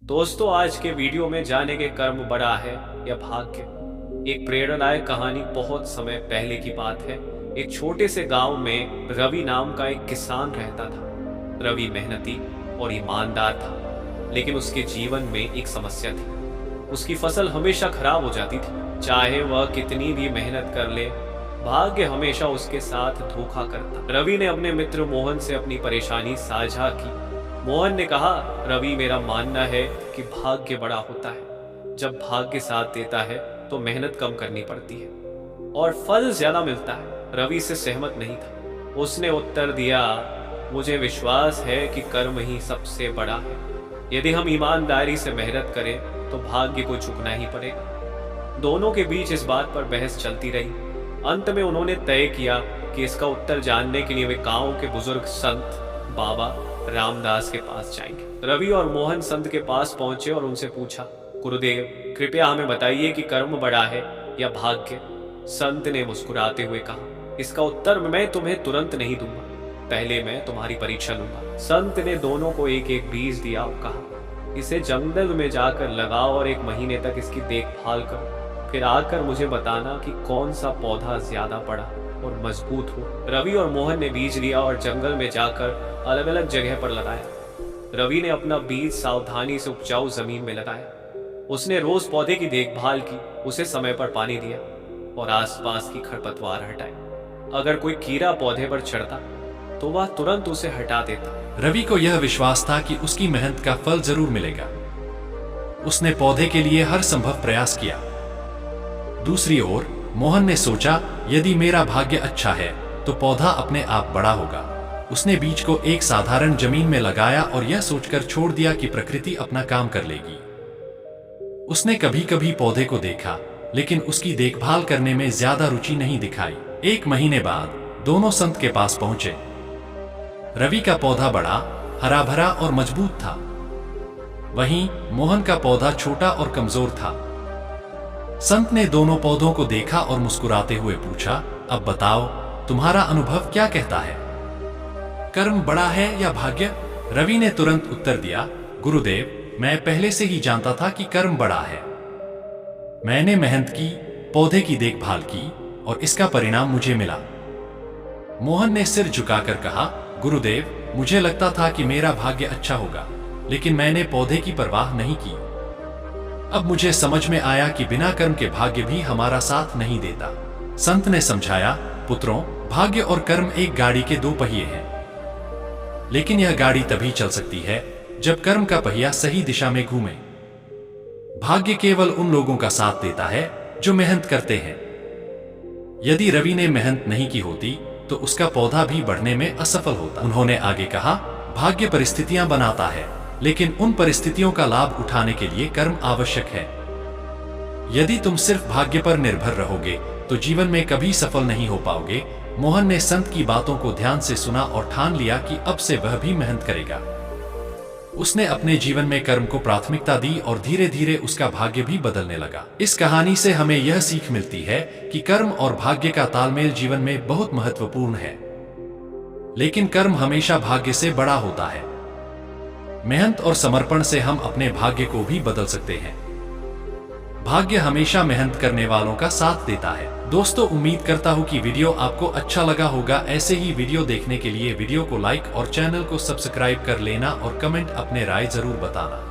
दोस्तों, आज के वीडियो में जानेंगे कर्म बड़ा है या भाग्य। एक प्रेरणादायक कहानी बहुत समय पहले की बात है। एक छोटे से गांव में रवि नाम का एक किसान रहता था। रवि मेहनती और ईमानदार था, लेकिन उसके जीवन में एक समस्या थी। उसकी फसल हमेशा खराब हो जाती थी। चाहे वह कितनी भी मेहनत कर ले, भाग्य हमेशा उसके साथ धोखा करता। रवि ने अपने मित्र मोहन से अपनी परेशानी साझा की। मोहन ने कहा, रवि, मेरा मानना है कि भाग्य बड़ा होता है। जब भाग्य साथ देता है तो मेहनत कम करनी पड़ती है और फल ज्यादा मिलता है। रवि से सहमत नहीं था। उसने उत्तर दिया, मुझे विश्वास है कि कर्म ही सबसे बड़ा है। यदि हम ईमानदारी से मेहनत करें तो भाग्य को झुकना ही पड़ेगा। दोनों के बीच इस बात पर बहस चलती रही। अंत में उन्होंने तय किया कि इसका उत्तर जानने के लिए वे गांव के बुजुर्ग संत बाबा रामदास के पास जाएंगे। रवि और मोहन संत के पास पहुंचे और उनसे पूछा, गुरुदेव, कृपया हमें बताइए कि कर्म बड़ा है या भाग्य। संत ने मुस्कुराते हुए कहा, इसका उत्तर मैं तुम्हें तुरंत नहीं दूंगा, पहले मैं तुम्हारी परीक्षा लूंगा। संत ने दोनों को एक एक बीज दिया और कहा, इसे जंगल में जाकर लगाओ और 1 महीने तक इसकी देखभाल करो। फिर आकर मुझे बताना कि कौन सा पौधा ज्यादा बड़ा और मजबूत हो। रवि और मोहन ने बीज लिया और जंगल में जाकर अलग अलग जगह पर लगाया। रवि ने अपना बीज सावधानी से उपजाऊ जमीन में लगाया। उसने रोज पौधे की देखभाल की, उसे समय पर पानी दिया और आसपास की खरपतवार हटाई। अगर कोई कीड़ा पौधे पर चढ़ता तो वह तुरंत उसे हटा देता। रवि को यह विश्वास था कि उसकी मेहनत का फल जरूर मिलेगा। उसने पौधे के लिए हर संभव प्रयास किया। दूसरी ओर मोहन ने सोचा, यदि मेरा भाग्य अच्छा है तो पौधा अपने आप बड़ा होगा। उसने बीज को एक साधारण जमीन में लगाया और यह सोचकर छोड़ दिया कि प्रकृति अपना काम कर लेगी। उसने कभी कभी पौधे को देखा, लेकिन उसकी देखभाल करने में ज्यादा रुचि नहीं दिखाई। 1 महीने बाद दोनों संत के पास पहुंचे। रवि का पौधा बड़ा, हरा भरा और मजबूत था। वहीं मोहन का पौधा छोटा और कमजोर था। संत ने दोनों पौधों को देखा और मुस्कुराते हुए पूछा, अब बताओ, तुम्हारा अनुभव क्या कहता है? कर्म बड़ा है या भाग्य? रवि ने तुरंत उत्तर दिया, गुरुदेव, मैं पहले से ही जानता था कि कर्म बड़ा है। मैंने मेहनत की, पौधे की देखभाल की और इसका परिणाम मुझे मिला। मोहन ने सिर झुकाकर कहा, गुरुदेव, मुझे लगता था कि मेरा भाग्य अच्छा होगा, लेकिन मैंने पौधे की परवाह नहीं की। अब मुझे समझ में आया कि बिना कर्म के भाग्य भी हमारा साथ नहीं देता। संत ने समझाया, पुत्रों, भाग्य और कर्म एक गाड़ी के 2 पहिए हैं, लेकिन यह गाड़ी तभी चल सकती है जब कर्म का पहिया सही दिशा में घूमे। भाग्य केवल उन लोगों का साथ देता है जो मेहनत करते हैं। यदि रवि ने मेहनत नहीं की होती तो उसका पौधा भी बढ़ने में असफल होता। उन्होंने आगे कहा, भाग्य परिस्थितियां बनाता है, लेकिन उन परिस्थितियों का लाभ उठाने के लिए कर्म आवश्यक है। यदि तुम सिर्फ भाग्य पर निर्भर रहोगे तो जीवन में कभी सफल नहीं हो पाओगे। मोहन ने संत की बातों को ध्यान से सुना और ठान लिया कि अब से वह भी मेहनत करेगा। उसने अपने जीवन में कर्म को प्राथमिकता दी और धीरे धीरे उसका भाग्य भी बदलने लगा। इस कहानी से हमें यह सीख मिलती है कि कर्म और भाग्य का तालमेल जीवन में बहुत महत्वपूर्ण है, लेकिन कर्म हमेशा भाग्य से बड़ा होता है। मेहनत और समर्पण से हम अपने भाग्य को भी बदल सकते हैं। भाग्य हमेशा मेहनत करने वालों का साथ देता है। दोस्तों, उम्मीद करता हूं कि वीडियो आपको अच्छा लगा होगा। ऐसे ही वीडियो देखने के लिए वीडियो को लाइक और चैनल को सब्सक्राइब कर लेना और कमेंट अपने राय जरूर बताना।